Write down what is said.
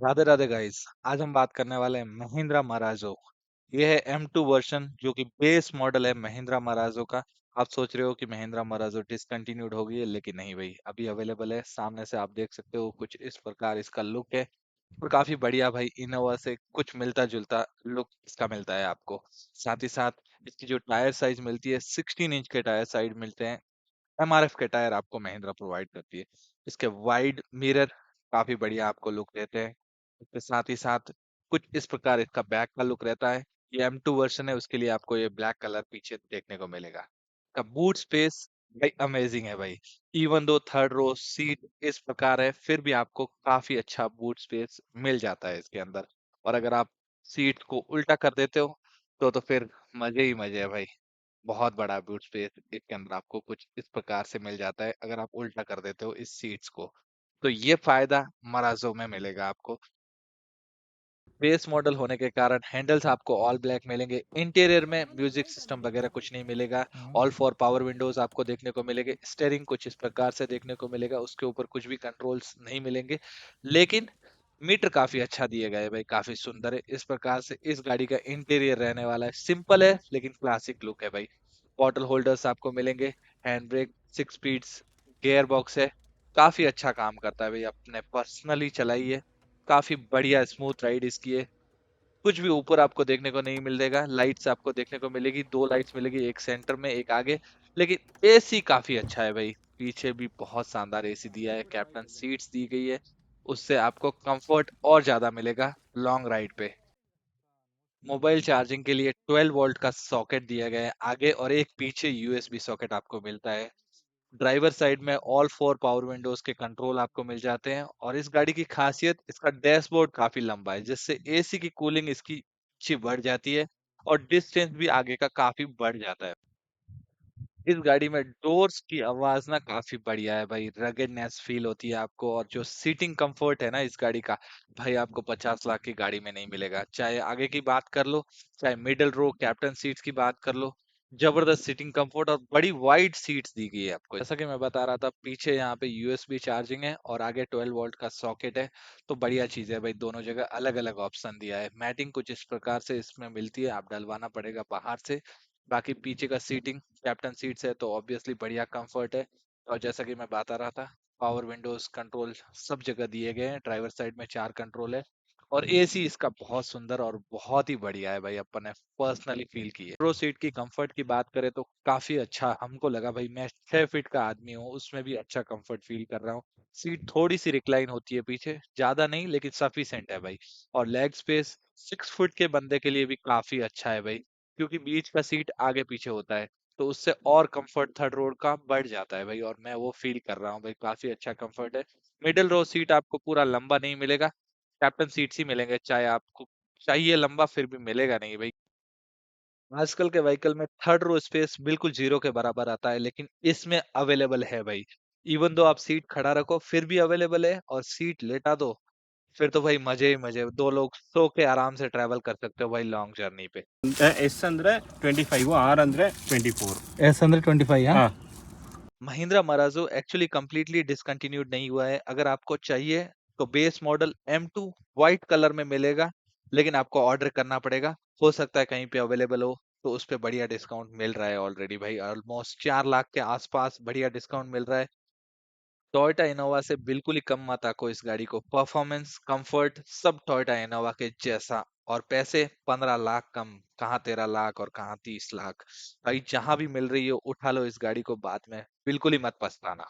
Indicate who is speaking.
Speaker 1: Radhe Radhe guys. आज हम बात करने वाले हैं महिंद्रा मराजो। ये है M2 वर्जन जो कि बेस मॉडल है महिंद्रा मराजो का। आप सोच रहे हो कि महिंद्रा मराजो डिसकंटिन्यूड हो गई है, लेकिन नहीं भाई, अभी अवेलेबल है। सामने से आप देख सकते हो, कुछ इस प्रकार इसका लुक है और काफी बढ़िया भाई। इनोवा से कुछ मिलता जुलता लुक इसका मिलता है आपको। साथ ही साथ इसकी जो टायर साइज मिलती है, 16 इंच के टायर साइज मिलते हैं। MRF के टायर आपको महिंद्रा प्रोवाइड करती है। इसके वाइड मिरर काफी बढ़िया आपको लुक देते हैं। इसके साथ ही साथ कुछ इस प्रकार इसका बैक का लुक रहता है। ये M2 वर्जन है, उसके लिए आपको ये ब्लैक कलर पीछे देखने को मिलेगा। का बूट स्पेस भाई अमेजिंग है भाई। Even though third row seat इस प्रकार है, फिर भी आपको काफी अच्छा बूट स्पेस मिल जाता है इसके अंदर। और अगर आप सीट को उल्टा कर देते हो तो फिर मजे ही मजे है भाई। बहुत बड़ा बूट स्पेस इसके अंदर आपको कुछ इस प्रकार से मिल जाता है, अगर आप उल्टा कर देते हो इस सीट्स को। तो ये फायदा मराजो में मिलेगा आपको। बेस मॉडल होने के कारण हैंडल्स आपको ऑल ब्लैक मिलेंगे। इंटीरियर में म्यूजिक सिस्टम वगैरह कुछ नहीं मिलेगा। ऑल फोर पावर विंडोज आपको देखने को मिलेंगे। स्टेयरिंग कुछ इस प्रकार से देखने को मिलेगा, उसके ऊपर कुछ भी कंट्रोल्स नहीं मिलेंगे। लेकिन मीटर काफी अच्छा दिए गए भाई, काफी सुंदर है। इस प्रकार से इस गाड़ी का इंटीरियर रहने वाला है, सिंपल है लेकिन क्लासिक लुक है भाई। बॉटल होल्डर्स आपको मिलेंगे। Hand brake 6 speeds gear box है। काफी अच्छा काम करता है भाई, अपने पर्सनली चलाइए। काफी बढ़िया स्मूथ राइड इसकी है। कुछ भी ऊपर आपको देखने को नहीं मिलेगा। लाइट्स आपको देखने को मिलेगी, दो लाइट्स मिलेगी, एक सेंटर में एक आगे। लेकिन एसी काफी अच्छा है भाई। पीछे भी बहुत शानदार एसी दिया है, कैप्टन सीट्स दी गई है। उससे आपको कंफर्ट और ज्यादा मिलेगा लॉन्ग राइड पे। मोबाइल चार्जिंग के लिए 12 वोल्ट का सॉकेट दिया गया है आगे, और एक पीछे यूएसबी सॉकेट आपको मिलता है। ड्राइवर साइड में ऑल फोर पावर विंडोज के कंट्रोल आपको मिल जाते हैं। और इस गाड़ी की खासियत, इसका डैशबोर्ड काफी लंबा है, जिससे एसी की कूलिंग इसकी अच्छी बढ़ जाती है और डिस्टेंस भी आगे का काफी बढ़ जाता है। इस गाड़ी में डोर्स की आवाज ना काफी बढ़िया है भाई, रगेडनेस फील होती है आपको। और जो सीटिंग कंफर्ट है ना इस गाड़ी का, भाई आपको 50 लाख की गाड़ी में नहीं मिलेगा। चाहे आगे की बात कर लो, चाहे मिडिल रो कैप्टन सीट्स की बात कर लो, जबरदस्त सीटिंग कंफर्ट और बड़ी वाइड सीट्स दी गई है आपको। जैसा कि मैं बता रहा था, पीछे यहाँ पे यूएसबी चार्जिंग है और आगे 12 वोल्ट का सॉकेट है। तो बढ़िया चीज है भाई, दोनों जगह अलग अलग ऑप्शन दिया है। मैटिंग कुछ इस प्रकार से इसमें मिलती है, आप डलवाना पड़ेगा बाहर से। बाकी पीछे का सीटिंग कैप्टन सीट्स है तो ऑब्वियसली बढ़िया कंफर्ट है। और जैसा कि मैं बता रहा था, पावर विंडोज कंट्रोल सब जगह दिए गए हैं। ड्राइवर साइड में 4 कंट्रोल है। और एसी इसका बहुत सुंदर और बहुत ही बढ़िया है भाई, अपन ने पर्सनली फील की है। प्रो सीट की कंफर्ट की बात करें तो काफी अच्छा हमको लगा भाई। मैं 6 फीट का आदमी हूँ, उसमें भी अच्छा कंफर्ट फील कर रहा हूँ। सीट थोड़ी सी रिक्लाइन होती है पीछे, ज्यादा नहीं लेकिन सफिशिएंट है भाई। और लेग स्पेस 6 फुट के बंदे के लिए भी काफी अच्छा है भाई, क्योंकि बीच का सीट आगे पीछे होता है। तो उससे और कंफर्ट थर्ड रोड का बढ़ जाता है भाई, और मैं वो फील कर रहा हूँ भाई, काफी अच्छा कंफर्ट है। मिडिल रो सीट आपको पूरा लंबा नहीं मिलेगा, कैप्टन सीट्स ही मिलेंगे। चाहे आपको चाहिए लंबा, फिर भी मिलेगा नहीं भाई। आजकल के व्हीकल में थर्ड रो स्पेस बिल्कुल जीरो के बराबर आता है, लेकिन इसमें अवेलेबल है भाई। इवन दो आप सीट खड़ा रखो फिर भी अवेलेबल है, और सीट लेटा दो फिर तो भाई मजे ही मजे। दो लोग सो के आराम से ट्रेवल कर सकते हो भाई लॉन्ग जर्नी पे।
Speaker 2: ಎಸ್ ಅಂದ್ರೆ 25 ಆರ್ ಅಂದ್ರೆ 24
Speaker 3: एस 125 हाँ।
Speaker 2: ಹಾ
Speaker 1: महिंद्रा मराजो एक्चुअली कंप्लीटली डिसकंटिन्यूड नहीं हुआ है। अगर आपको चाहिए तो base model M2 white colour में मिलेगा, लेकिन आपको ऑर्डर करना पड़ेगा। हो सकता है कहीं पे अवेलेबल हो, तो उस पे बढ़िया डिस्काउंट मिल रहा है ऑलरेडी भाई। ऑलमोस्ट 4 लाख के आसपास बढ़िया डिस्काउंट मिल रहा है। टोयोटा इनोवा से बिल्कुल ही कम मत आको इस गाड़ी को। परफॉर्मेंस कंफर्ट सब टोयोटा इनोवा के जैसा, और पैसे 15 लाख कम, कहाँ 13 लाख और कहाँ 30 लाख। भाई जहां भी मिल रही हो उठा लो इस गाड़ी को, बाद में बिल्कुल ही मत पछताना।